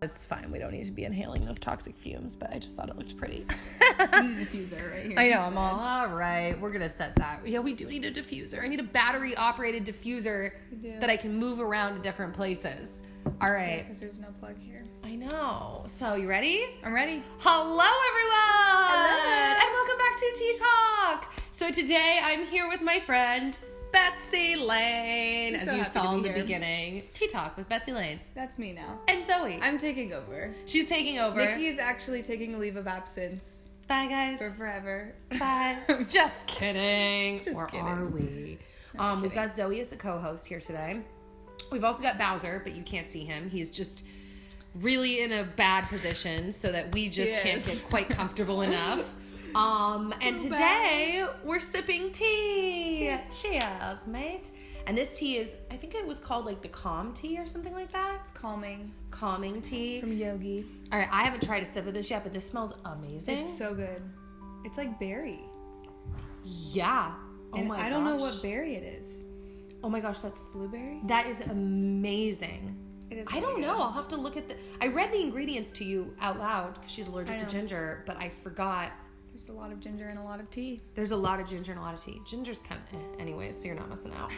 It's fine. We don't need to be inhaling those toxic fumes, but I just thought it looked pretty. I need a diffuser right here. I know. I'm all right. We're going to set that. Yeah, we do need a diffuser. I need a battery-operated diffuser that I can move around to different places. All right. Because there's no plug here. I know. So, you ready? I'm ready. Hello, everyone! Hello! And welcome back to Tea Talk. So, today I'm here with my friend, Betsy Lane, as you saw in the beginning. Tea Talk with Betsy Lane. That's me now. And Zoe. I'm taking over. She's taking over. Nikki is actually taking a leave of absence. Bye, guys. For forever. Bye. Just kidding. Just or kidding. Are we? We've got Zoe as a co-host here today. We've also got Bowser, but you can't see him. He's just really in a bad position so that we just can't get quite comfortable enough. And today we're sipping tea. Cheers, mate. And this tea is, I think it was called like the calm tea or something like that. It's calming. Calming tea. From Yogi. All right, I haven't tried a sip of this yet, but this smells amazing. It's so good. It's like berry. Yeah. Oh and my gosh. I don't know what berry it is. Oh my gosh, that's blueberry? That is amazing. It is. I don't know. I'll have to look at I read the ingredients to you out loud because she's allergic to ginger, but I forgot. There's a lot of ginger and a lot of tea. There's a lot of ginger and a lot of tea. Ginger's kind of anyway, so you're not missing out.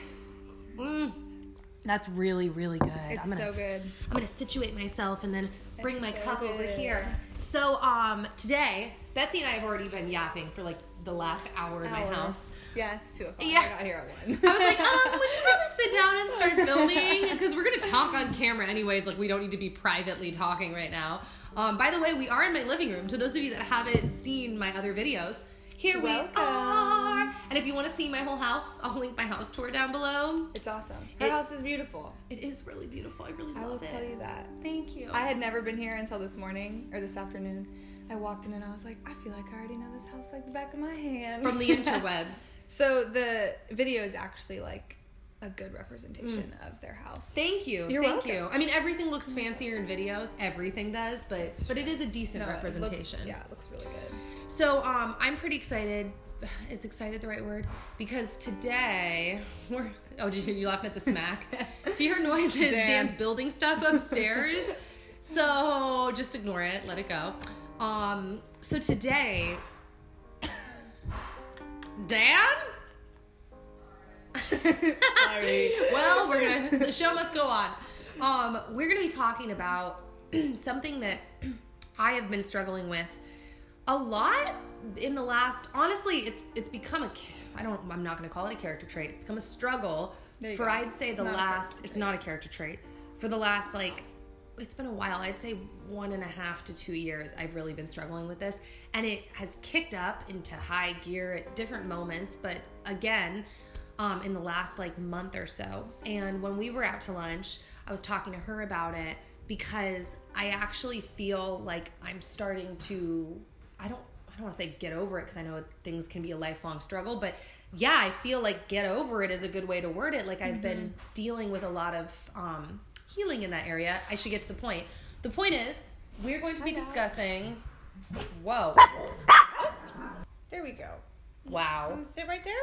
That's really, really good. It's so good. I'm gonna situate myself and then bring my cup over here. So today, Betsy and I have already been yapping for like the last hour in my house. Yeah, it's 2:00. Yeah. I got here at 1. I was like, we should probably sit down and start filming because we're gonna talk on camera anyways. Like we don't need to be privately talking right now. By the way, we are in my living room. To those of you that haven't seen my other videos, here we are. And if you want to see my whole house, I'll link my house tour down below. It's awesome. Her house is beautiful. It is really beautiful. I really love it. I will tell you that. Thank you. I had never been here until this morning or this afternoon. I walked in and I was like, I feel like I already know this house like the back of my hand. From the interwebs. So the video is actually like a good representation of their house. Thank you. You're Thank welcome. you. I mean, everything looks fancier in videos. Everything does, but it is a decent representation. It looks really good. So I'm pretty excited. Is excited the right word? Because today we're... Oh, did you laughing at the smack? If you hear noises, Dan's building stuff upstairs. So just ignore it. Let it go. So today... Dan? Sorry. Well, the show must go on. We're gonna be talking about something that I have been struggling with a lot in the last, honestly, it's become I'm not gonna call it a character trait. It's become a struggle for, I'd say it's not a character trait. For the last, it's been a while. I'd say 1.5 to 2 years I've really been struggling with this. And it has kicked up into high gear at different moments, but again, in the last month or so. And when we were out to lunch, I was talking to her about it because I actually feel like I'm starting to, I don't want to say get over it because I know things can be a lifelong struggle, but yeah, I feel like get over it is a good way to word it. Like I've been dealing with a lot of healing in that area. I should get to the point. The point is, we're going to be discussing, whoa. There we go. Wow. Sit right there.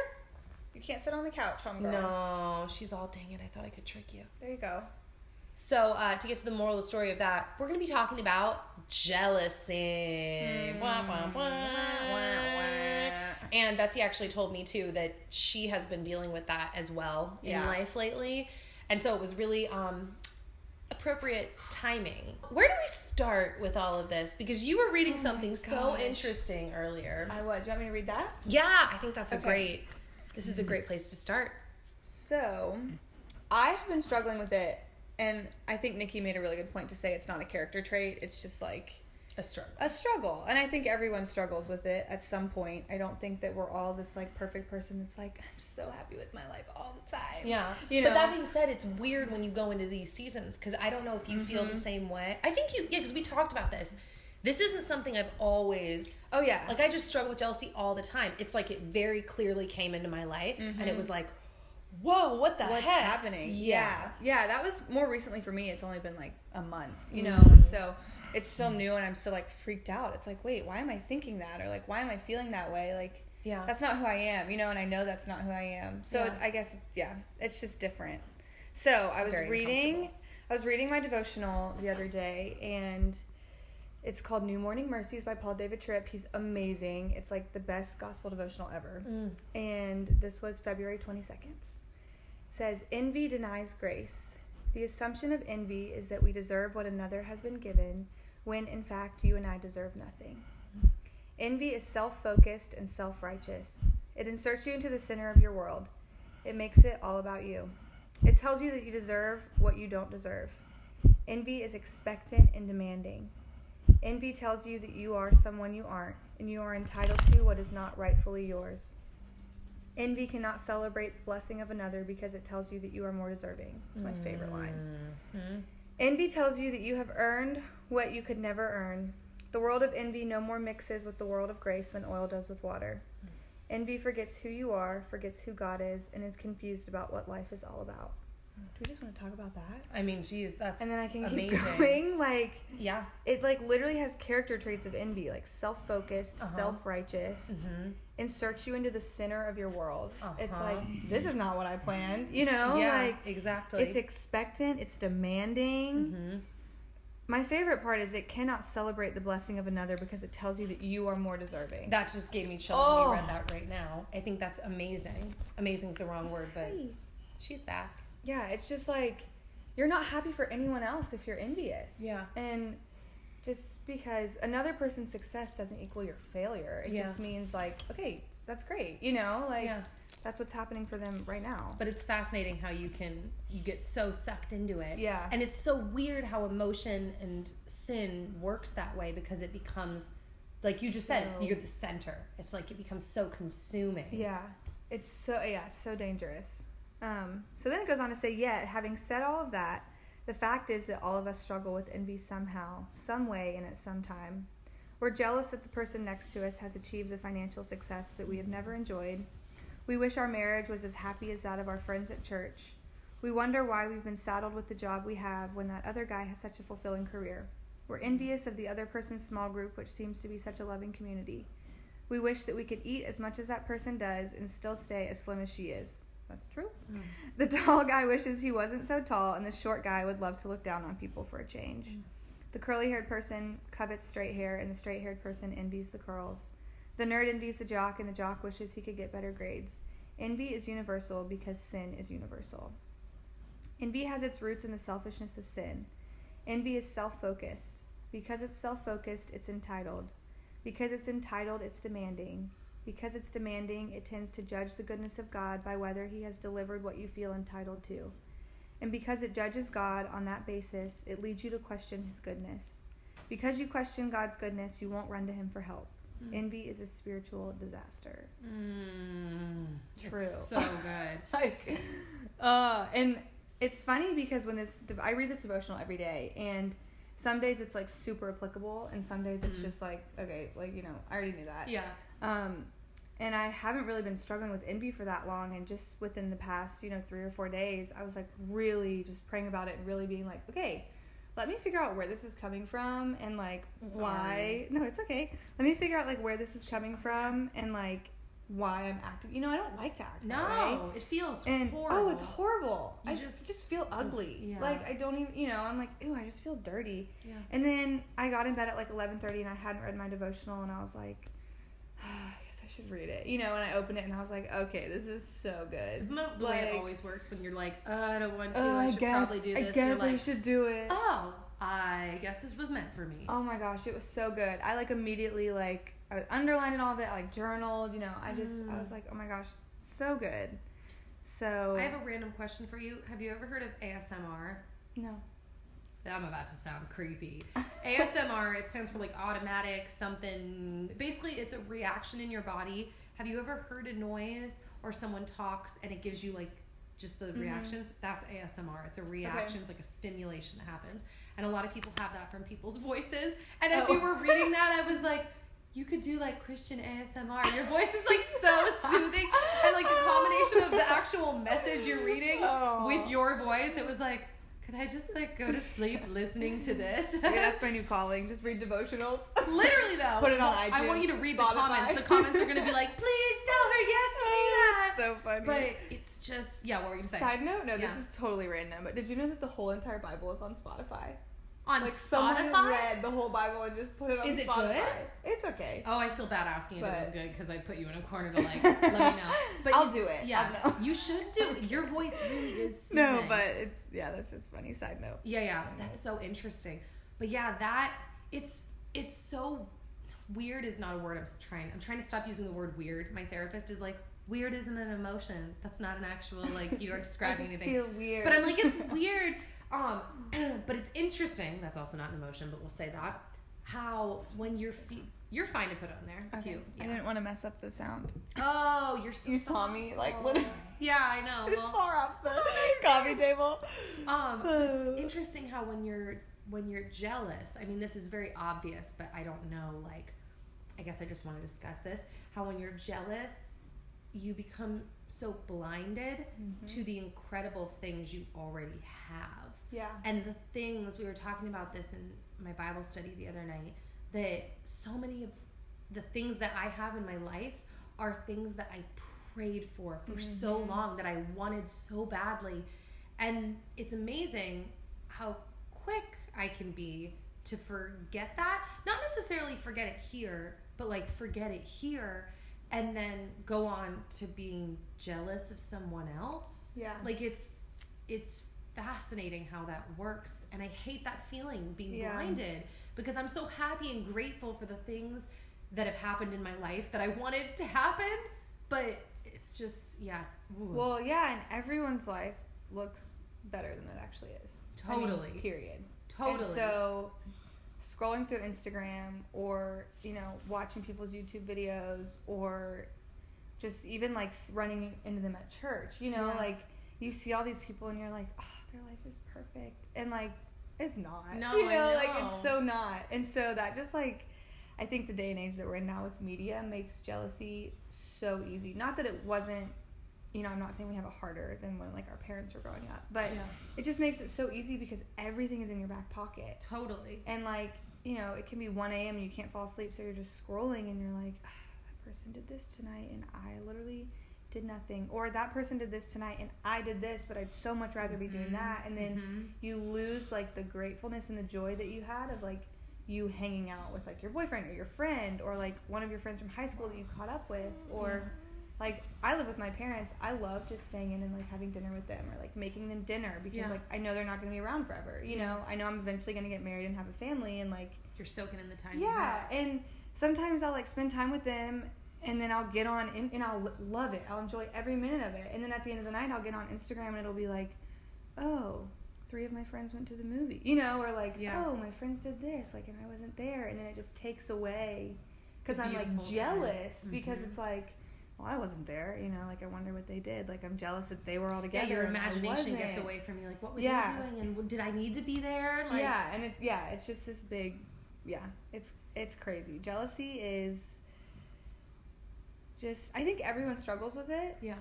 You can't sit on the couch, homegirl. No, she's all, dang it, I thought I could trick you. There you go. So, to get to the moral of the story of that, we're going to be talking about jealousy. Wah, wah, wah, wah, wah. And Betsy actually told me, too, that she has been dealing with that as well in life lately. And so it was really appropriate timing. Where do we start with all of this? Because you were reading something so interesting earlier. I was. Do you want me to read that? Yeah, I think that's this is a great place to start. So, I have been struggling with it, and I think Nikki made a really good point to say it's not a character trait. It's just like a struggle. A struggle. And I think everyone struggles with it at some point. I don't think that we're all this perfect person that's like, I'm so happy with my life all the time. Yeah. But that being said, it's weird when you go into these seasons because I don't know if you feel the same way. I think because we talked about this. This isn't something I've always... Oh, yeah. I just struggle with jealousy all the time. It's like it very clearly came into my life, and it was like, whoa, what's heck? Happening? Yeah. Yeah, that was more recently for me. It's only been a month, and so it's still new, and I'm still freaked out. It's like, wait, why am I thinking that? Or why am I feeling that way? That's not who I am, and I know that's not who I am. So I guess, it's just different. So I was reading I was reading my devotional the other day, and it's called New Morning Mercies by Paul David Tripp. He's amazing. It's like the best gospel devotional ever. And this was February 22nd. It says, envy denies grace. The assumption of envy is that we deserve what another has been given, when in fact you and I deserve nothing. Envy is self-focused and self-righteous. It inserts you into the center of your world. It makes it all about you. It tells you that you deserve what you don't deserve. Envy is expectant and demanding. Envy tells you that you are someone you aren't, and you are entitled to what is not rightfully yours. Envy cannot celebrate the blessing of another because it tells you that you are more deserving. It's my favorite line. Envy tells you that you have earned what you could never earn. The world of envy no more mixes with the world of grace than oil does with water. Envy forgets who you are, forgets who God is, and is confused about what life is all about. Do we just want to talk about that? I mean, geez, that's and then I can amazing. Keep going. Like, yeah, it like literally has character traits of envy, like self-focused, self-righteous, inserts you into the center of your world. It's like, this is not what I planned, you know? Yeah, like, exactly. It's expectant, it's demanding. My favorite part is it cannot celebrate the blessing of another because it tells you that you are more deserving. That just gave me chills when you read that right now. I think that's amazing. Amazing's the wrong word, but she's back. Yeah, it's just like, you're not happy for anyone else if you're envious. Yeah. And just because another person's success doesn't equal your failure. It just means like, okay, that's great. You know, like that's what's happening for them right now. But it's fascinating how you get so sucked into it. Yeah. And it's so weird how emotion and sin works that way, because it becomes, like you just said, you're the center. It's like it becomes so consuming. Yeah. It's so dangerous. So then it goes on to say, yet, having said all of that, the fact is that all of us struggle with envy somehow, some way, and at some time. We're jealous that the person next to us has achieved the financial success that we have never enjoyed. We wish our marriage was as happy as that of our friends at church. We wonder why we've been saddled with the job we have when that other guy has such a fulfilling career. We're envious of the other person's small group, which seems to be such a loving community. We wish that we could eat as much as that person does and still stay as slim as she is. That's true. The tall guy wishes he wasn't so tall, and the short guy would love to look down on people for a change. The curly-haired person covets straight hair, and the straight-haired person envies the curls. The nerd envies the jock, and the jock wishes he could get better grades. Envy is universal because sin is universal. Envy has its roots in the selfishness of sin. Envy is self-focused. Because it's self-focused, it's entitled. Because it's entitled, it's demanding. Because it's demanding, it tends to judge the goodness of God by whether he has delivered what you feel entitled to. And because it judges God on that basis, it leads you to question his goodness. Because you question God's goodness, you won't run to him for help. Envy is a spiritual disaster. True. It's so good. And it's funny because when I read this devotional every day, and some days it's like super applicable, and some days it's just like, okay, like, you know, I already knew that. Yeah. And I haven't really been struggling with envy for that long, and just within the past, 3 or 4 days, I was like really just praying about it and really being like, okay, let me figure out where this is coming from, and like why. No, it's okay. Let me figure out like where this is coming from, and like why I'm acting. I don't like to act that way. It feels horrible. Oh, it's horrible. I just feel ugly. Yeah. Like I don't even, I'm like, ew, I just feel dirty. Yeah. And then I got in bed at like 11:30, and I hadn't read my devotional, and I was like, I guess I should read it. And I opened it, and I was like, okay, this is so good. Isn't that the way it always works when you're like, I don't want to, I should probably do this. I guess I should do it. Oh, I guess this was meant for me. Oh my gosh, it was so good. I like immediately like, I was underlining all of it, I like journaled, I was like, oh my gosh, so good. So I have a random question for you. Have you ever heard of ASMR? No. I'm about to sound creepy. ASMR, it stands for like automatic something. Basically, it's a reaction in your body. Have you ever heard a noise or someone talks and it gives you like just the reactions? That's ASMR. It's a reaction. It's like a stimulation that happens. And a lot of people have that from people's voices. And as you were reading that, I was like, you could do like Christian ASMR. Your voice is like so soothing. And like the combination of the actual message you're reading with your voice, it was like, could I just like go to sleep listening to this? Okay, that's my new calling. Just read devotionals. Literally though. Put it on iTunes. I want you to read Spotify. the comments. The comments are going to be like, please tell her yes to do that. That's so funny. But it's just, what were you saying? Side note, this is totally random, but did you know that the whole entire Bible is on Spotify? On like Spotify? Someone read the whole Bible and just put it on Spotify. Is it good? It's okay. Oh, I feel bad asking if it was good because I put you in a corner to let me know. But I'll do it. Yeah, you should do it. Your voice really is soothing. No, but that's just funny. Side note. Yeah, that's so interesting. But it's so weird is not a word I'm trying to stop using the word weird. My therapist is like, weird isn't an emotion. That's not an actual, like, you aren't describing anything. I feel weird. But I'm like, it's weird. But it's interesting. That's also not an emotion, but we'll say that. How when you're fine to put on there. Okay. I didn't want to mess up the sound. Oh, you're so. You saw me literally. Yeah, I know. This far off the coffee table. It's interesting how when you're jealous. I mean, this is very obvious, but I don't know. Like, I guess I just want to discuss this. How when you're jealous, you become so blinded to the incredible things you already have. Yeah. And the things, we were talking about this in my Bible study the other night, that so many of the things that I have in my life are things that I prayed for so long, that I wanted so badly. And it's amazing how quick I can be to forget that. Not necessarily forget it here, but like forget it here and then go on to being jealous of someone else. Yeah. Like it's fascinating how that works, and I hate that feeling, being blinded, because I'm so happy and grateful for the things that have happened in my life that I wanted to happen, but it's just Ooh. Well, and everyone's life looks better than it actually is. Totally. I mean, period. Totally. And so scrolling through Instagram, or watching people's YouTube videos, or just even like running into them at church, like you see all these people and you're like, oh, their life is perfect, and like it's not. No, I know. Like it's so not. And so that just like, I think the day and age that we're in now with media makes jealousy so easy. Not that it wasn't, I'm not saying we have it harder than when like our parents were growing up, but it just makes it so easy because everything is in your back pocket. Totally. And like, it can be 1 a.m. and you can't fall asleep, so you're just scrolling and you're like, that person did this tonight and I literally did nothing, or that person did this tonight and I did this, but I'd so much rather be doing that. And then you lose like the gratefulness and the joy that you had of like you hanging out with like your boyfriend or your friend, or like one of your friends from high school that you caught up with, or like I live with my parents. I love just staying in and like having dinner with them, or like making them dinner, because like I know they're not going to be around forever. I know I'm eventually going to get married and have a family, and like you're soaking in the time. Yeah, and sometimes I'll like spend time with them, and then I'll get on and I'll love it. I'll enjoy every minute of it. And then at the end of the night, I'll get on Instagram and it'll be like, oh, 3 of my friends went to the movie, or like, oh, my friends did this, like, and I wasn't there. And then it just takes away, because I'm like jealous, because it's like, well, I wasn't there, like I wonder what they did. Like I'm jealous that they were all together. Yeah, your imagination gets away from you. Like, what were they doing? And did I need to be there? Like, and it's just this big, it's crazy. Jealousy is just, I think everyone struggles with it. Yeah.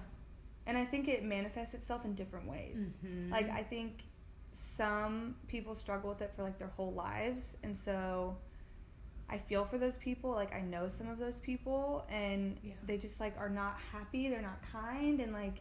And I think it manifests itself in different ways. Like I think some people struggle with it for like their whole lives, and so I feel for those people. Like I know some of those people, and they just like are not happy, they're not kind, and like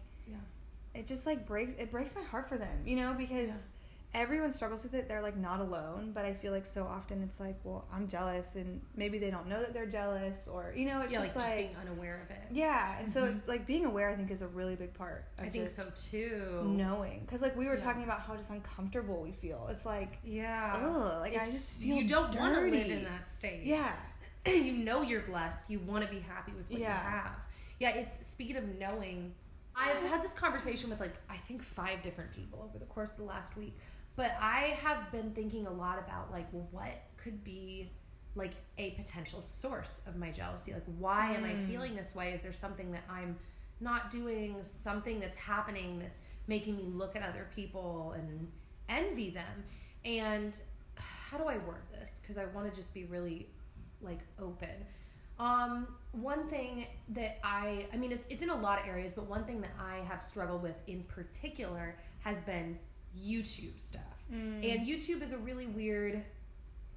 it just like breaks my heart for them, because everyone struggles with it. They're like not alone, but I feel like so often it's like, well, I'm jealous, and maybe they don't know that they're jealous, or it's just like being unaware of it. And so it's like being aware, I think, is a really big part of I think so too. Knowing, because like we were talking about how just uncomfortable we feel. It's like, ugh, like I just feel you don't want to live dirty. in that state. You're blessed, you want to be happy with what you have. It's, speaking of knowing, I've had this conversation with like I think 5 different people over the course of the last week. But I have been thinking a lot about like, well, what could be like a potential source of my jealousy? Like, why am I feeling this way? Is there something that I'm not doing, something that's happening that's making me look at other people and envy them? And how do I word this? Because I want to just be really like open. One thing that I mean, it's in a lot of areas, but one thing that I have struggled with in particular has been YouTube stuff. And YouTube is a really weird,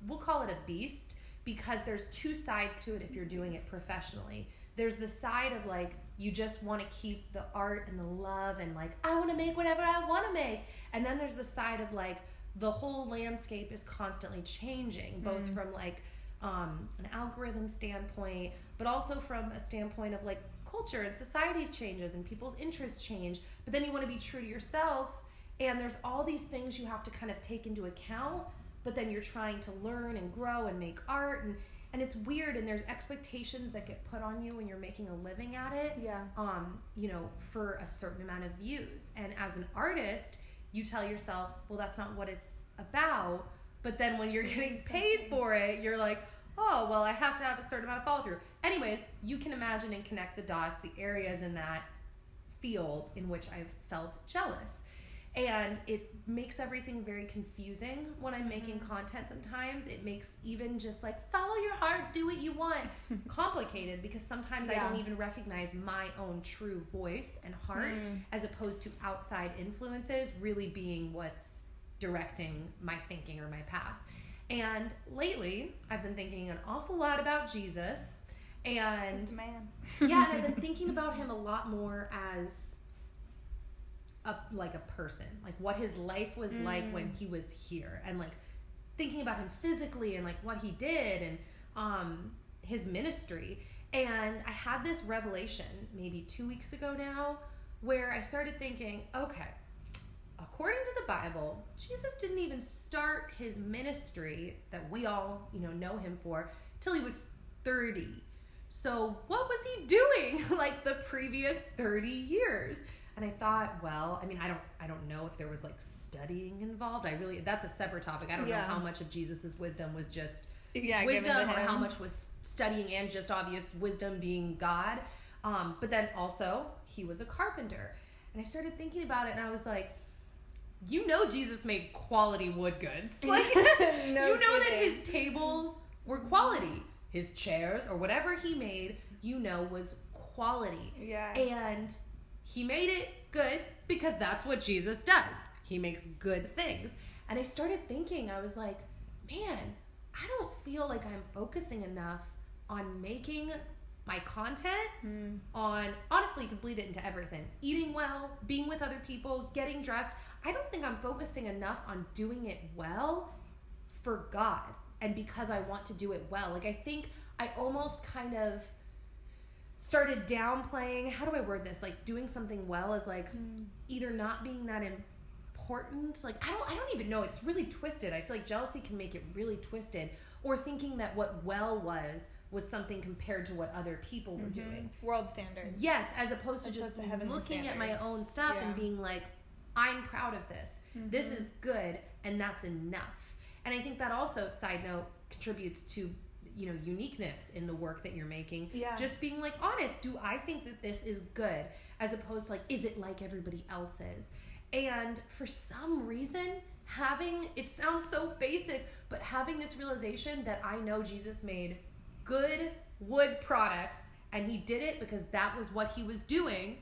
we'll call it a beast, because there's 2 sides to it if you're doing it professionally. There's the side of like you just want to keep the art and the love and like, I want to make whatever I want to make. And then there's the side of like, the whole landscape is constantly changing, both from like an algorithm standpoint, but also from a standpoint of like culture and society's changes and people's interests change. But then you want to be true to yourself, and there's all these things you have to kind of take into account, but then you're trying to learn and grow and make art, and it's weird, and there's expectations that get put on you when you're making a living at it, you know, for a certain amount of views. And as an artist, you tell yourself, well, that's not what it's about. But then when you're getting paid for it, you're like, oh, well, I have to have a certain amount of follow through. Anyways, you can imagine and connect the dots, the areas in that field in which I've felt jealous. And it makes everything very confusing when I'm making content sometimes. It makes even just like, follow your heart, do what you want, complicated, because sometimes I don't even recognize my own true voice and heart as opposed to outside influences really being what's directing my thinking or my path. And lately, I've been thinking an awful lot about Jesus. And he's the man. Yeah, and I've been thinking about him a lot more as like a person, like what his life was like when he was here, and like thinking about him physically and like what he did and his ministry. And I had this revelation maybe 2 weeks ago now where I started thinking, okay, according to the Bible, Jesus didn't even start his ministry that we all, you know him for till he was 30. So what was he doing like the previous 30 years? And I thought, well, I mean, I don't know if there was like studying involved. That's a separate topic. I don't know how much of Jesus's wisdom was just wisdom or how much was studying and just obvious wisdom being God. But then also he was a carpenter. And I started thinking about it and I was like, Jesus made quality wood goods. Like, that his tables were quality. His chairs or whatever he made, was quality. Yeah. And he made it good because that's what Jesus does. He makes good things. And I started thinking, I was like, man, I don't feel like I'm focusing enough on making my content on, honestly, you could bleed it into everything. Eating well, being with other people, getting dressed. I don't think I'm focusing enough on doing it well for God and because I want to do it well. Like, I think I almost kind of started downplaying, how do I word this? Like, doing something well is like either not being that important. Like, I don't even know. It's really twisted. I feel like jealousy can make it really twisted. Or thinking that what well was something compared to what other people were doing. World standard. Yes, as opposed to just looking at my own stuff and being like, I'm proud of this. This is good, and that's enough. And I think that also, side note, contributes to uniqueness in the work that you're making. Yeah. Just being like honest. Do I think that this is good? As opposed to like, is it like everybody else's? And for some reason, it sounds so basic, but having this realization that I know Jesus made good wood products and he did it because that was what he was doing,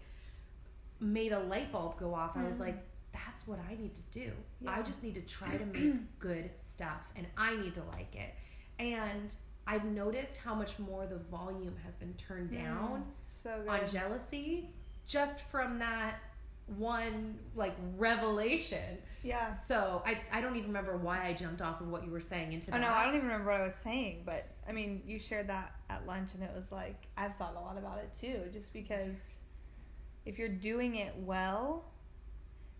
made a light bulb go off. I was like, that's what I need to do. Yeah. I just need to try to make good stuff and I need to like it. And I've noticed how much more the volume has been turned down on jealousy just from that one like revelation. Yeah. So I don't even remember why I jumped off of what you were saying into that. Oh no, I don't even remember what I was saying, but I mean, you shared that at lunch and it was like, I've thought a lot about it too, just because if you're doing it well,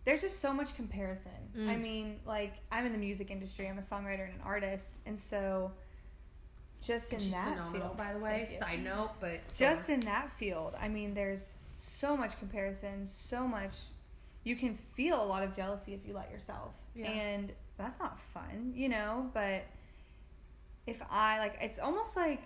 there's just so much comparison. I mean, like, I'm in the music industry, I'm a songwriter and an artist, and so just in that field, by the way, side note, but just in that field, I mean, there's so much comparison, so much, you can feel a lot of jealousy if you let yourself, and that's not fun, but if it's almost like,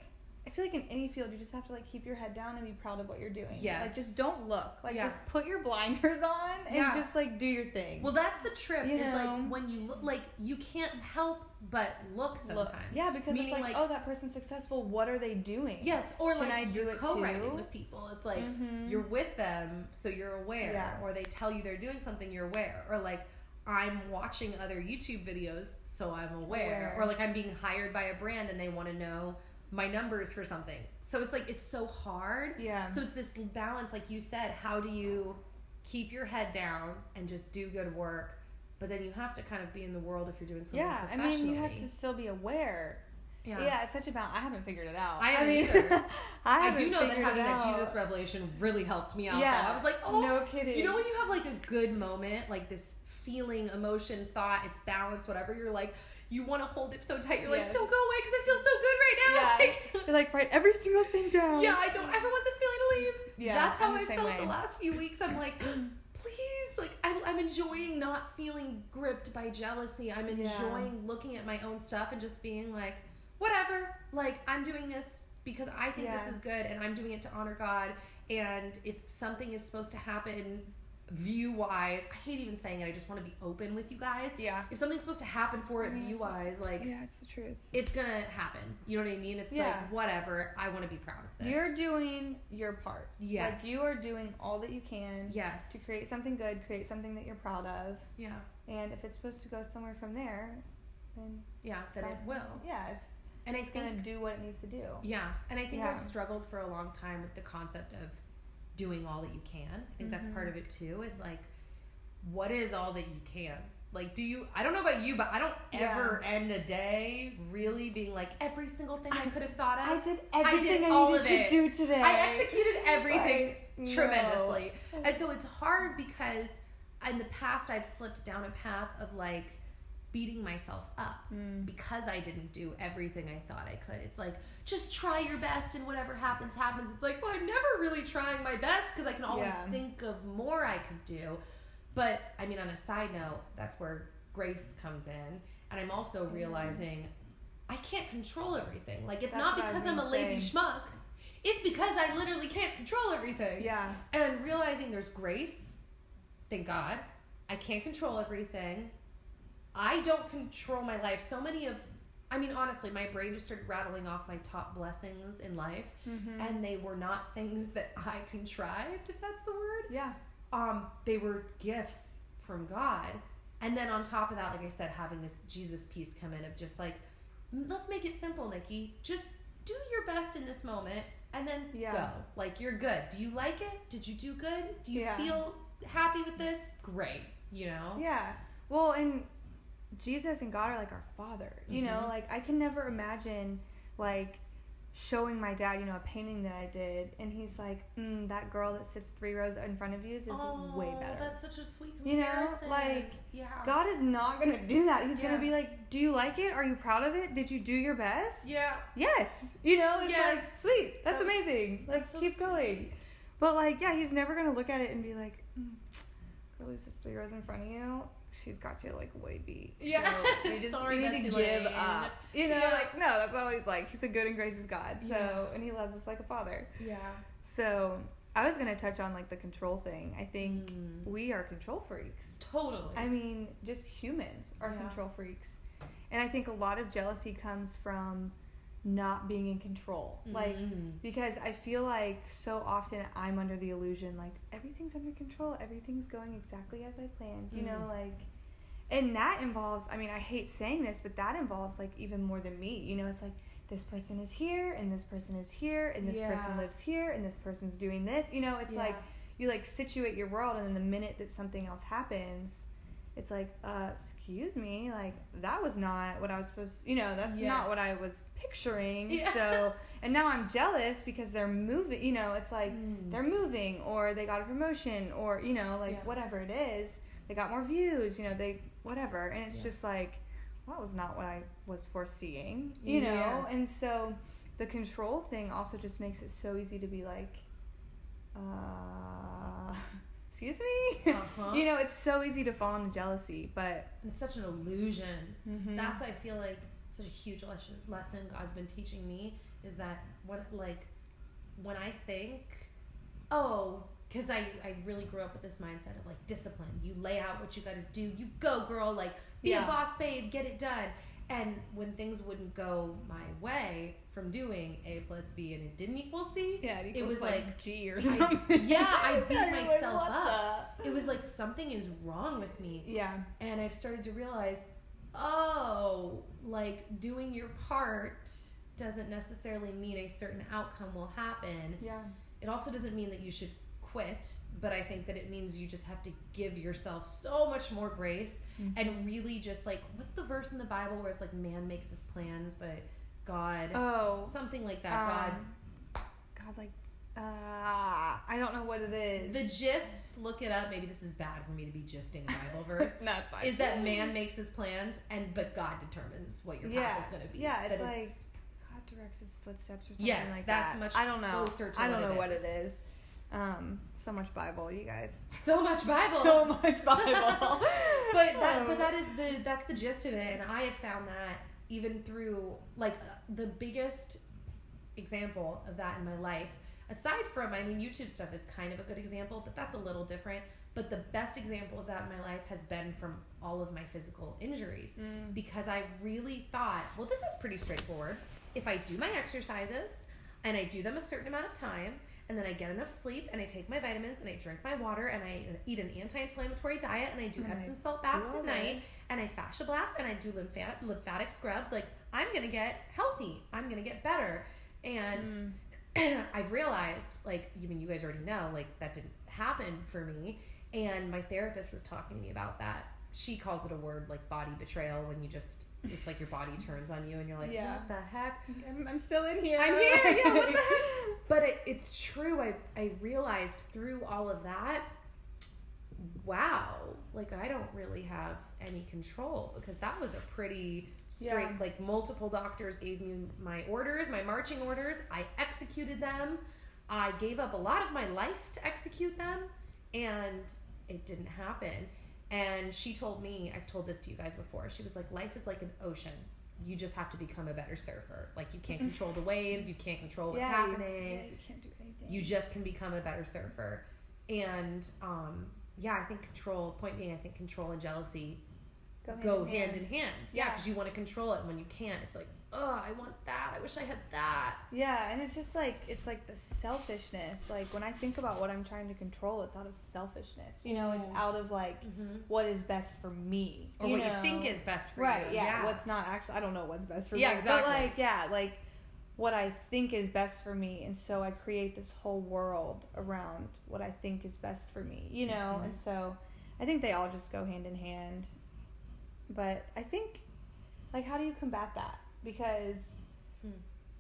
I feel like in any field, you just have to like keep your head down and be proud of what you're doing. Yeah. Like, just don't look. Like, just put your blinders on and just like do your thing. Well, that's the trip. Is like when you look, like you can't help but look sometimes. Yeah, because it's like, oh, that person's successful. What are they doing? Yes, or like I do it co-writing with people. It's like you're with them, so you're aware. Or they tell you they're doing something, you're aware. Or like I'm watching other YouTube videos, so I'm aware. Or like I'm being hired by a brand and they want to know my numbers for something. So it's like, it's so hard. Yeah. So it's this balance, like you said, how do you keep your head down and just do good work? But then you have to kind of be in the world if you're doing something professionally. I mean, you have to still be aware. Yeah, it's such a balance. I haven't figured it out. I haven't either. I do know that having that Jesus revelation really helped me out. Yeah. Though. I was like, oh, no kidding. You know when you have like a good moment, like this feeling, emotion, thought, it's balanced, whatever, you're like, you want to hold it so tight. You're like, don't go away because I feel so good right now. Yeah. You're like, write every single thing down. Yeah, I don't ever want this feeling to leave. Yeah, that's how I felt the last few weeks. I'm like, please, like, I'm enjoying not feeling gripped by jealousy. I'm enjoying looking at my own stuff and just being like, whatever, like, I'm doing this because I think this is good and I'm doing it to honor God. And if something is supposed to happen view-wise, I hate even saying it, I just want to be open with you guys. Yeah. If something's supposed to happen for it view-wise, like... Yeah, it's the truth. It's gonna happen. You know what I mean? It's like, whatever, I want to be proud of this. You're doing your part. Yes. Like, you are doing all that you can. Yes. To create something good, create something that you're proud of. Yeah. And if it's supposed to go somewhere from there, then... Yeah, then it will. And it's going to do what it needs to do. Yeah. And I think I've struggled for a long time with the concept of doing all that you can. I think that's part of it too, is like, what is all that you can? Like, I don't know about you, but I don't ever end a day really being like, every single thing I could have thought of. I did everything I needed to do today. I executed everything tremendously. No. And so it's hard because in the past I've slipped down a path of like, beating myself up because I didn't do everything I thought I could. It's like, just try your best and whatever happens, happens. It's like, well, I'm never really trying my best because I can always think of more I could do. But, I mean, on a side note, that's where grace comes in. And I'm also realizing I can't control everything. Like, it's not because I'm a lazy schmuck. It's because I literally can't control everything. Yeah. And realizing there's grace, thank God. I can't control everything. I don't control my life. Honestly, my brain just started rattling off my top blessings in life. And they were not things that I contrived, if that's the word. Yeah. They were gifts from God. And then on top of that, like I said, having this Jesus piece come in of just like, let's make it simple, Nikki. Just do your best in this moment and then go. Like, you're good. Do you like it? Did you do good? Do you feel happy with this? Great. You know? Yeah. Well, and Jesus and God are like our Father, you know, like I can never imagine like showing my dad, you know, a painting that I did and he's like, that girl that sits 3 rows in front of you is way better. That's such a sweet comparison. You know, like God is not going to do that. He's going to be like, do you like it? Are you proud of it? Did you do your best? Yeah. Yes. You know, it's like, sweet. That's amazing. Let's keep going. But like, he's never going to look at it and be like, girl who sits 3 rows in front of you, she's got you like way beat. Yeah. So you need to give up. You know, like, no, that's not what he's like. He's a good and gracious God. So, and he loves us like a father. Yeah. So I was going to touch on like the control thing. I think we are control freaks. Totally. I mean, just humans are control freaks. And I think a lot of jealousy comes from not being in control. Like, because I feel like so often I'm under the illusion, like, everything's under control. Everything's going exactly as I planned. You know, like, and that involves, I mean, I hate saying this, but that involves, like, even more than me. You know, it's like, this person is here, and this person is here, and this person lives here, and this person's doing this. You know, it's like, you, like, situate your world, and then the minute that something else happens, it's like, excuse me, like, that was not what I was supposed to, you know, that's not what I was picturing. Yeah. So, and now I'm jealous because they're moving, you know, it's like, they're moving, or they got a promotion, or, you know, like, whatever it is, they got more views, you know, they, whatever, and it's just like, well, that was not what I was foreseeing, you know, and so the control thing also just makes it so easy to be like, excuse me? You know, it's so easy to fall into jealousy, but... It's such an illusion. That's, I feel like, such a huge lesson God's been teaching me, is that, when I think, because I really grew up with this mindset of, like, discipline. You lay out what you gotta do. You go, girl. Like, be a boss babe. Get it done. And when things wouldn't go my way from doing A plus B and it didn't equal C, it was like G or something. I beat myself up. It was like, something is wrong with me. Yeah. And I've started to realize, like, doing your part doesn't necessarily mean a certain outcome will happen. Yeah. It also doesn't mean that you should quit, but I think that it means you just have to give yourself so much more grace and really just like, what's the verse in the Bible where it's like, man makes his plans, but God, something like that. God, like, I don't know what it is. The gist, look it up. Maybe this is bad for me to be gisting a Bible verse. No, it's fine. Is that man makes his plans, but God determines what your path is going to be. Yeah, it's like God directs his footsteps or something like that. Yes, that's much I don't know. Closer to I don't know what it is. So much Bible, you guys. So much Bible. So much Bible. That's the gist of it, and I have found that even through like the biggest example of that in my life. Aside from, YouTube stuff is kind of a good example, but that's a little different. But the best example of that in my life has been from all of my physical injuries. Because I really thought, well, this is pretty straightforward. If I do my exercises and I do them a certain amount of time, and then I get enough sleep, and I take my vitamins, and I drink my water, and I eat an anti-inflammatory diet, and I do Epsom salt baths at night, and I fascia blast, and I do lymphatic scrubs, like, I'm going to get healthy. I'm going to get better. And I've realized, like, you guys already know, like, that didn't happen for me. And my therapist was talking to me about that. She calls it a word like body betrayal, when you just, it's like your body turns on you and you're like, what the heck? I'm still in here. I'm here. Yeah, what the heck? But it's true. I realized through all of that, wow, like I don't really have any control, because that was a pretty straight, like multiple doctors gave me my orders, my marching orders. I executed them. I gave up a lot of my life to execute them, and it didn't happen. And she told me, I've told this to you guys before, she was like, life is like an ocean. You just have to become a better surfer. Like, you can't control the waves, you can't control what's happening. You can't do anything. You just can become a better surfer. And I think control and jealousy go hand in hand. Yeah, because you want to control it, and when you can't, it's like, oh, I want that. I wish I had that. Yeah, and it's just like, it's like the selfishness. Like, when I think about what I'm trying to control, it's out of selfishness. It's out of like what is best for me. Or what you think is best for you. Right, yeah. What's not actually, I don't know what's best for me. Yeah, exactly. But like what I think is best for me. And so I create this whole world around what I think is best for me, And so I think they all just go hand in hand. But I think, like, how do you combat that? Because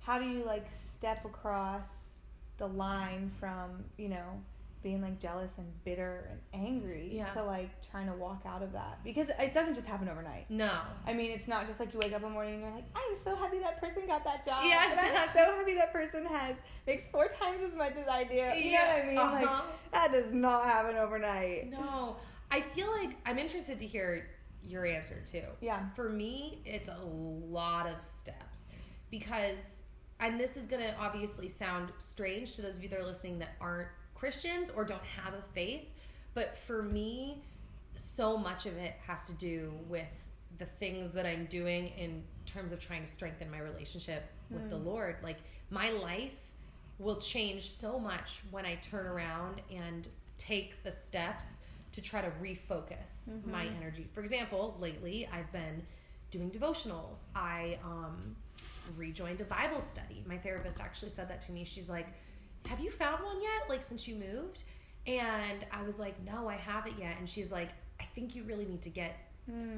how do you, like, step across the line from, being, like, jealous and bitter and angry to, like, trying to walk out of that? Because it doesn't just happen overnight. No. It's not just like you wake up in the morning and you're like, I'm so happy that person got that job. Yeah, exactly. And I'm so happy that person makes 4 times as much as I do. You know what I mean? Like, that does not happen overnight. No. I feel like I'm interested to hear your answer too. Yeah. For me, it's a lot of steps, because, and this is going to obviously sound strange to those of you that are listening that aren't Christians or don't have a faith, but for me, so much of it has to do with the things that I'm doing in terms of trying to strengthen my relationship with the Lord. Like, my life will change so much when I turn around and take the steps to try to refocus my energy. For example, lately I've been doing devotionals. I rejoined a Bible study. My therapist actually said that to me. She's like, have you found one yet? Like, since you moved? And I was like, no, I haven't yet. And she's like, I think you really need to get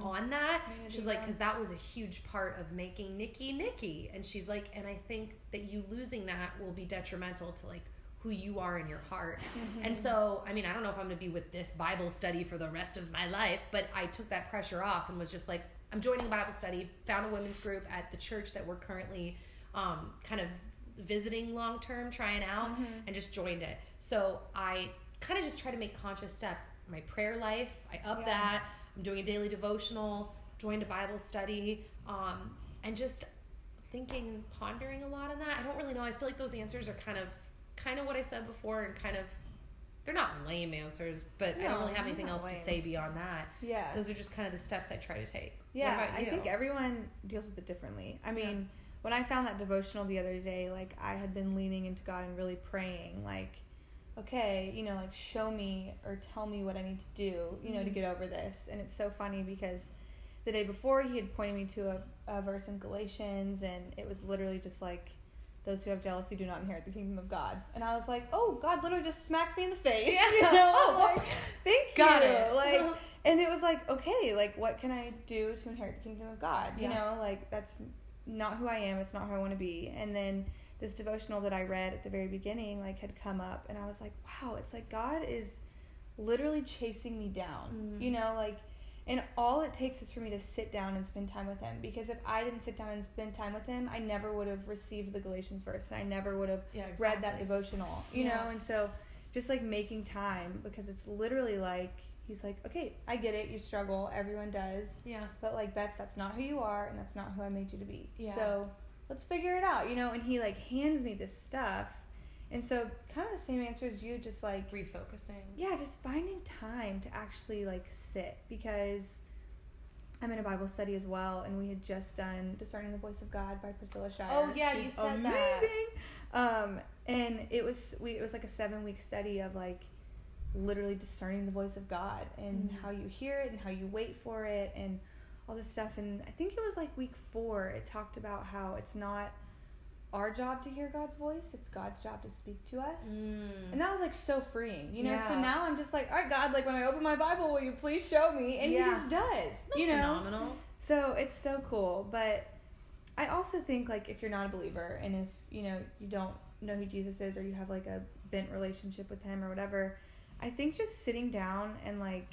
on that. She's like, because that was a huge part of making Nikki. And she's like, and I think that you losing that will be detrimental to, like, who you are in your heart. And so, I don't know if I'm going to be with this Bible study for the rest of my life, but I took that pressure off and was just like, I'm joining a Bible study, found a women's group at the church that we're currently kind of visiting long-term, trying out, and just joined it. So I kind of just try to make conscious steps. My prayer life, I up that. I'm doing a daily devotional, joined a Bible study, and just thinking and pondering a lot on that. I don't really know. I feel like those answers are kind of what I said before, and kind of, they're not lame answers, but I don't really have anything else to say beyond that. Yeah. Those are just kind of the steps I try to take. Yeah, what about you? I think everyone deals with it differently. When I found that devotional the other day, like, I had been leaning into God and really praying, like, okay, like, show me or tell me what I need to do, to get over this. And it's so funny because the day before he had pointed me to a verse in Galatians, and it was literally just like, those who have jealousy do not inherit the kingdom of God. And I was like, oh, God literally just smacked me in the face. Yeah. You know? Like, thank Got you. it. Like, and it was like, okay, like, what can I do to inherit the kingdom of God? You know, like, that's not who I am. It's not who I want to be. And then this devotional that I read at the very beginning, like, had come up, and I was like, wow, it's like God is literally chasing me down, you know, like, and all it takes is for me to sit down and spend time with him, because if I didn't sit down and spend time with him, I never would have received the Galatians verse, and I never would have read that devotional, you know. And so just like making time, because it's literally like, he's like, okay, I get it, you struggle, everyone does, but like, Bets, that's not who you are, and that's not who I made you to be, so let's figure it out, you know. And he like hands me this stuff. And so kind of the same answer as you, just like refocusing. Yeah, just finding time to actually like sit, because I'm in a Bible study as well, and we had just done Discerning the Voice of God by Priscilla Shire. Oh yeah, she's you said amazing. That. And it was like a 7-week study of like literally discerning the voice of God, and how you hear it and how you wait for it and all this stuff. And I think it was like week 4, it talked about how it's not our job to hear God's voice, it's God's job to speak to us. And that was like so freeing, you know. So now I'm just like, all right, God, like when I open my Bible, will you please show me? And he just does. That's you know, phenomenal. So it's so cool. But I also think like if you're not a believer, and if you know you don't know who Jesus is, or you have like a bent relationship with him or whatever, I think just sitting down and like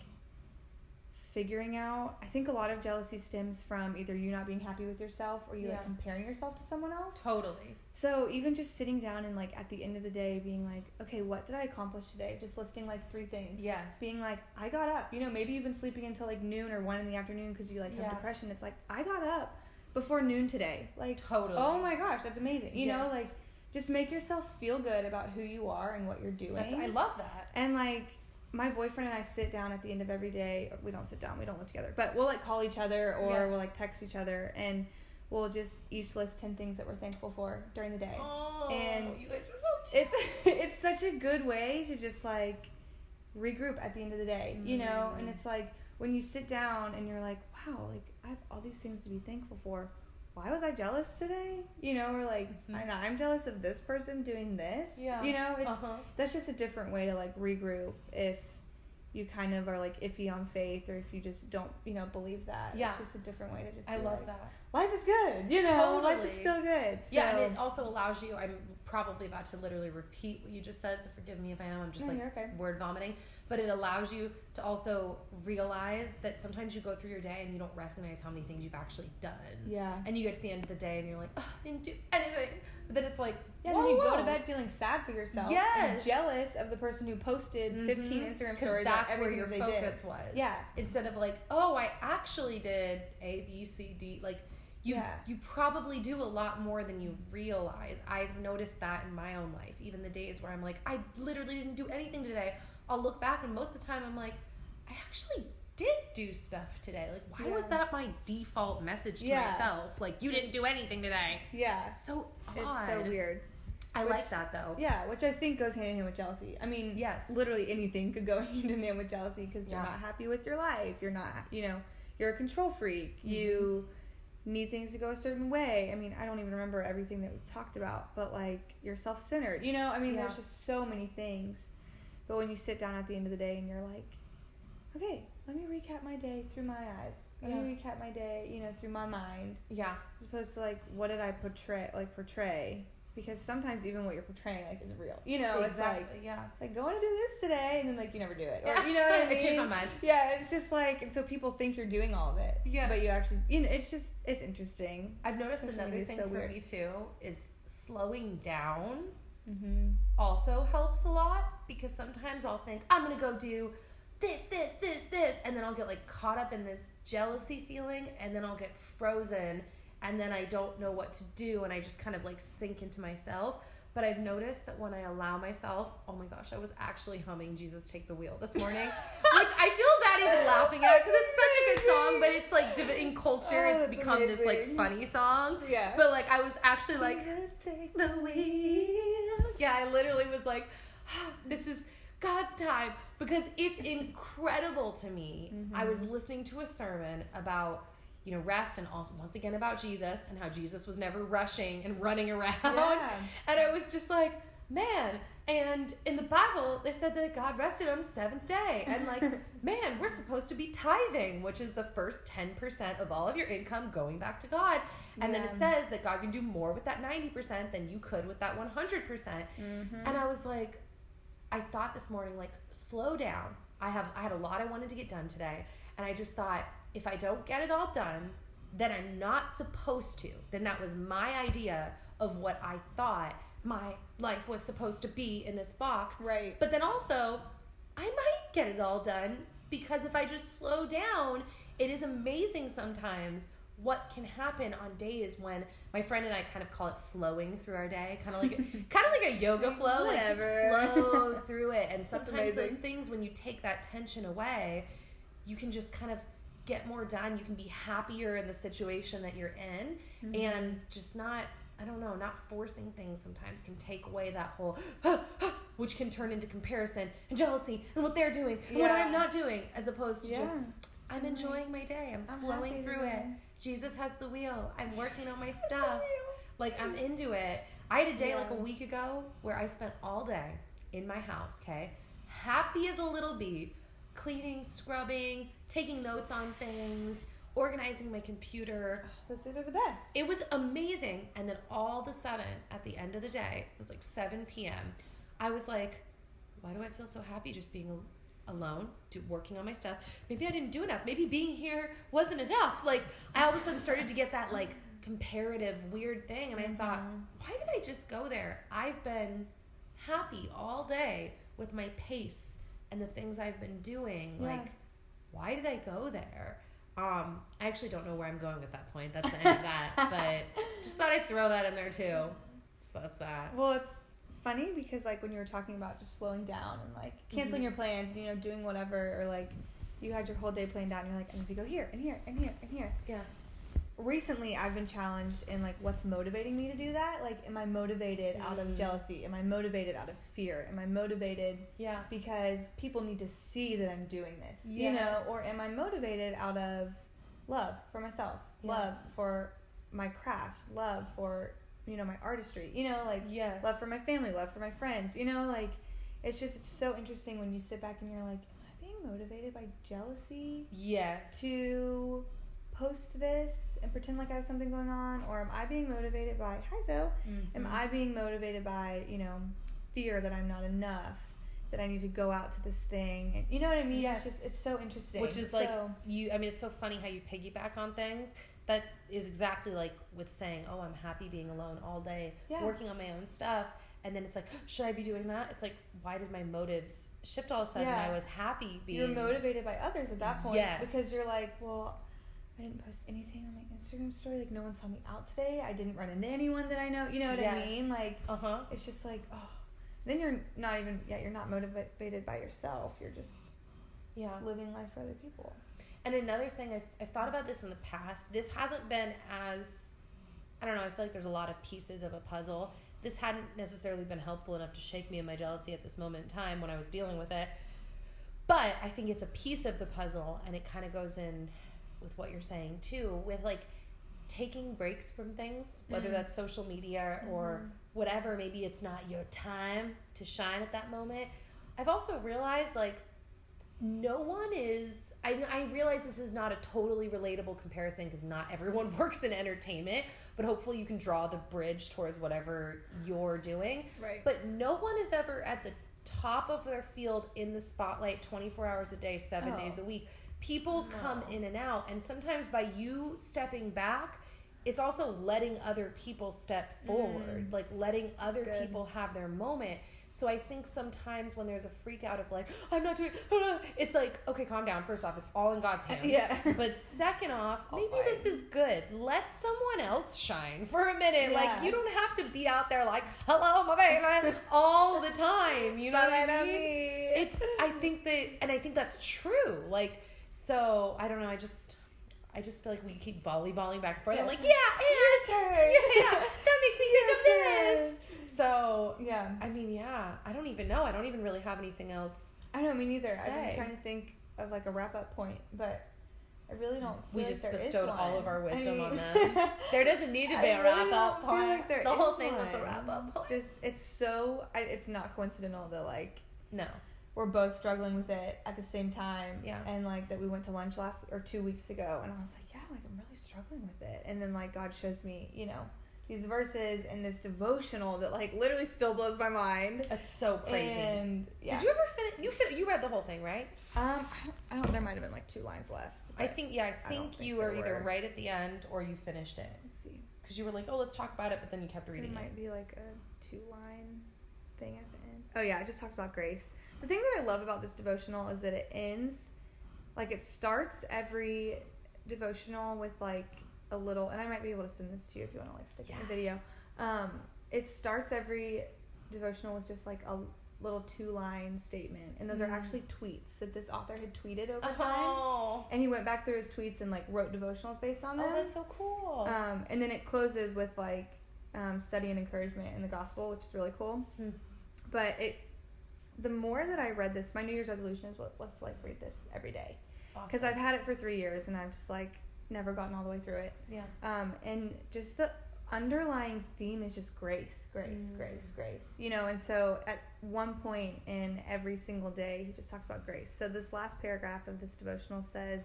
figuring out, I think a lot of jealousy stems from either you not being happy with yourself, or you like comparing yourself to someone else. Totally. So even just sitting down and like at the end of the day being like, okay, what did I accomplish today? Just listing like 3 things. Yes. Being like, I got up. You know, maybe you've been sleeping until like noon or 1 in the afternoon because you like have depression. It's like, I got up before noon today. Like, totally. Oh my gosh, that's amazing. You know, like just make yourself feel good about who you are and what you're doing. I love that. And like, my boyfriend and I sit down at the end of every day. We don't sit down. We don't live together. But we'll like call each other, or we'll like text each other, and we'll just each list 10 things that we're thankful for during the day. Oh, and you guys are so cute. It's such a good way to just like regroup at the end of the day, you know. And it's like when you sit down and you're like, wow, like I have all these things to be thankful for. Why was I jealous today? You know, or like, I'm jealous of this person doing this. Yeah. You know, it's that's just a different way to like regroup if you kind of are like iffy on faith, or if you just don't, you know, believe that. Yeah. It's just a different way to just I love like, that. Life is good, you know. Totally. Life is still good. So. Yeah, and it also allows you, I'm probably about to literally repeat what you just said, so forgive me if I am. I'm just word vomiting. But it allows you to also realize that sometimes you go through your day and you don't recognize how many things you've actually done. Yeah. And you get to the end of the day and you're like, oh, I didn't do anything. But then it's like, then you go to bed feeling sad for yourself. And jealous of the person who posted 15 Instagram stories. That's where your focus was. Yeah. Instead of like, oh, I actually did A, B, C, D. Like, you probably do a lot more than you realize. I've noticed that in my own life. Even the days where I'm like, I literally didn't do anything today. I'll look back, and most of the time I'm like, I actually did do stuff today. Like, why was that my default message to myself? Like, you didn't do anything today. Yeah. So odd. It's so weird. I like that, though. Yeah, which I think goes hand in hand with jealousy. I mean, literally anything could go hand in hand with jealousy, because you're not happy with your life. You're not, you know, you're a control freak. You need things to go a certain way. I mean, I don't even remember everything that we've talked about, but like, you're self-centered. You know, I mean, there's just so many things. But when you sit down at the end of the day and you're like, okay, let me recap my day through my eyes. Let me recap my day, you know, through my mind. Yeah. As opposed to like, what did I portray? Because sometimes even what you're portraying like is real. You know, exactly. It's like, it's like, going to do this today, and then like you never do it. Or you know what I mean? I change my mind. Yeah, it's just like, and so people think you're doing all of it. Yeah. But you actually, you know, it's interesting. I've noticed another thing for me too is slowing down. Also helps a lot, because sometimes I'll think I'm gonna go do this, and then I'll get like caught up in this jealousy feeling, and then I'll get frozen, and then I don't know what to do, and I just kind of like sink into myself. But I've noticed that when I allow myself, oh my gosh, I was actually humming Jesus Take the Wheel this morning, which I feel bad even laughing at, because it's such a good song, but it's like in culture, it's become amazing. This like funny song. Yeah. But like I was actually like, Jesus take the wheel. Yeah, I literally was like, oh, this is God's time, because it's incredible to me. I was listening to a sermon about rest, and also once again about Jesus and how Jesus was never rushing and running around. Yeah. And I was just like, man, and in the Bible, they said that God rested on the seventh day. And like, man, we're supposed to be tithing, which is the first 10% of all of your income going back to God. And then it says that God can do more with that 90% than you could with that 100%. Mm-hmm. And I was like, I thought this morning, like, slow down. I had a lot I wanted to get done today. And I just thought, if I don't get it all done, then I'm not supposed to. Then that was my idea of what I thought my life was supposed to be in this box. Right. But then also, I might get it all done, because if I just slow down, it is amazing sometimes what can happen on days when my friend and I kind of call it flowing through our day, kind of like a yoga flow, like just flow through it. And sometimes those things, when you take that tension away, you can just kind of get more done. You can be happier in the situation that you're in, and just not forcing things sometimes can take away that whole, which can turn into comparison and jealousy and what they're doing and what I'm not doing, as opposed to just, I'm enjoying my day. I'm flowing through it. Jesus has the wheel. I'm working on my stuff. Like, I'm into it. I had a day like a week ago where I spent all day in my house, okay? Happy as a little bee, cleaning, scrubbing, taking notes on things, organizing my computer. Those are the best. It was amazing. And then all of a sudden, at the end of the day, it was like 7 p.m. I was like, why do I feel so happy just being alone, working on my stuff? Maybe I didn't do enough. Maybe being here wasn't enough. Like, I all of a sudden started to get that like comparative weird thing. And I thought, why did I just go there? I've been happy all day with my pace and the things I've been doing. Like, why did I go there? I actually don't know where I'm going at that point. That's the end of that. But just thought I'd throw that in there too. So that's that. Well, it's funny because like when you were talking about just slowing down and like canceling your plans and doing whatever, or like you had your whole day planned out and you're like, I need to go here and here and here and here. Yeah. Recently I've been challenged in like what's motivating me to do that. Like, am I motivated out of jealousy? Am I motivated out of fear? Am I motivated because people need to see that I'm doing this? Yes. Or am I motivated out of love for myself, love for my craft, love for my artistry, love for my family, love for my friends, like it's so interesting when you sit back and you're like, am I being motivated by jealousy? Yes. To post this and pretend like I have something going on, or am I being motivated by am I being motivated by fear that I'm not enough, that I need to go out to this thing, and you know what I mean? Yes. It's so interesting. Which is it's so funny how you piggyback on things. That is exactly like with saying, oh, I'm happy being alone all day, working on my own stuff, and then it's like, should I be doing that? It's like, why did my motives shift all of a sudden? I was happy being... You're motivated by others at that point. Yes. Because you're like, well, I didn't post anything on my Instagram story. Like, no one saw me out today. I didn't run into anyone that I know. You know what I mean? Like, it's just like, oh. Then you're not even, you're not motivated by yourself. You're just living life for other people. And another thing, I've thought about this in the past. This hasn't been as, I don't know, I feel like there's a lot of pieces of a puzzle. This hadn't necessarily been helpful enough to shake me in my jealousy at this moment in time when I was dealing with it. But I think it's a piece of the puzzle, and it kind of goes in with what you're saying too, with like taking breaks from things, whether that's social media or whatever. Maybe it's not your time to shine at that moment. I've also realized like no one is, I realize this is not a totally relatable comparison because not everyone works in entertainment, but hopefully you can draw the bridge towards whatever you're doing. Right. But no one is ever at the top of their field in the spotlight 24 hours a day, 7 days a week. People come in and out, and sometimes by you stepping back, it's also letting other people step forward, like letting other people have their moment. So I think sometimes when there's a freak out of like, I'm not doing, it's like, okay, calm down. First off, it's all in God's hands. Yeah. But second off, maybe this is good. Let someone else shine for a minute. Yeah. Like, you don't have to be out there like, hello, my baby, all the time. You know what I mean? I think that's true. Like, so I don't know. I just feel like we keep volleyballing back and forth. I'm like, yeah, that makes me think of this. So, I mean, I don't even know. I don't even really have anything else. I don't, me neither. I've been trying to think of like a wrap-up point, but I really don't feel we like just there bestowed is all one. of our wisdom on them. There doesn't need to be a wrap-up part. Like the whole thing was a wrap-up part. Just, it's not coincidental that, like... No. We're both struggling with it at the same time. Yeah. And, like, that we went to lunch 2 weeks ago, and I was like, yeah, like, I'm really struggling with it. And then, like, God shows me, you know, these verses and this devotional that, like, literally still blows my mind. That's so crazy. And, yeah. Did you ever finish? You read the whole thing, right? I don't, there might have been, like, 2 lines left. I think you were either right at the end or you finished it. Let's see. Because you were like, oh, let's talk about it, but then you kept reading it. It might be, like, a 2-line thing at the end. Oh, yeah, it just talks about grace. The thing that I love about this devotional is that it ends, like, it starts every devotional with, like, a little, and I might be able to send this to you if you want to, like, stick it in the video. It starts every devotional with just, like, a little 2-line statement, and those are actually tweets that this author had tweeted over time, and he went back through his tweets and, like, wrote devotionals based on them. Oh, that's so cool. And then it closes with, like, study and encouragement in the gospel, which is really cool. But the more that I read this, my New Year's resolution is let's like read this every day, because I've had it for 3 years and I've just like never gotten all the way through it. And just the underlying theme is just grace, you know. And so at one point in every single day, he just talks about grace. So this last paragraph of this devotional says,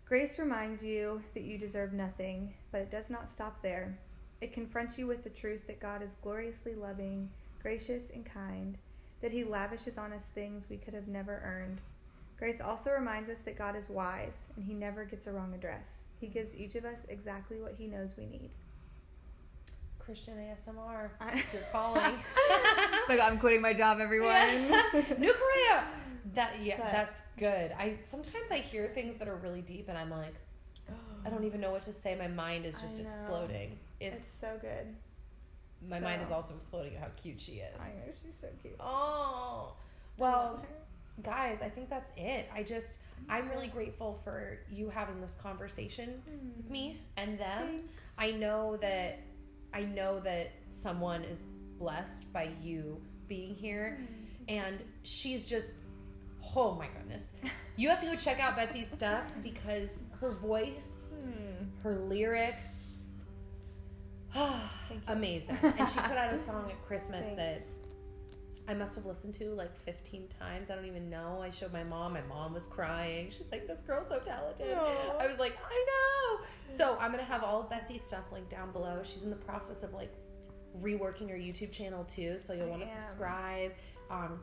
grace reminds you that you deserve nothing, but it does not stop there. It confronts you with the truth that God is gloriously loving, gracious, and kind, that he lavishes on us things we could have never earned. Grace also reminds us that God is wise, and he never gets a wrong address. He gives each of us exactly what he knows we need. Christian ASMR. It's your calling. Like, I'm quitting my job, everyone. New career. That's good. Sometimes I hear things that are really deep, and I'm like, I don't even know what to say. My mind is just exploding. It's so good. My mind is also exploding at how cute she is. I know, she's so cute. Oh, well, guys, I think that's it. I'm really grateful for you having this conversation with me and them. Thanks. I know that someone is blessed by you being here, and she's just, oh my goodness. You have to go check out Betsy's stuff, because her voice, her lyrics, amazing. And she put out a song at Christmas that I must have listened to like 15 times. I don't even know. I showed my mom. My mom was crying. She's like, this girl's so talented. Aww. I was like, I know. So I'm going to have all of Betsy's stuff linked down below. She's in the process of like reworking her YouTube channel too. So you'll want to subscribe.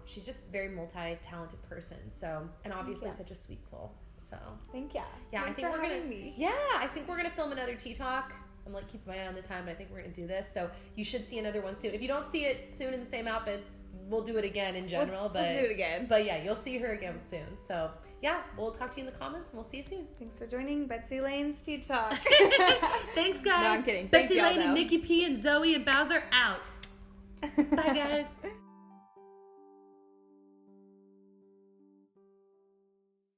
She's just a very multi-talented person. So, and obviously such a sweet soul. So thank you. Yeah, Thanks for having me. Yeah, I think we're gonna film another Tea Talk. I'm like keeping my eye on the time, but I think we're gonna do this. So you should see another one soon. If you don't see it soon in the same outfits, we'll do it again in general. We'll do it again. But yeah, you'll see her again soon. So yeah, we'll talk to you in the comments, and we'll see you soon. Thanks for joining Betsy Lane's Tea Talk. Thanks, guys. No, I'm kidding. Betsy Lane and Nikki P and Zoe and Bowser out. Bye, guys.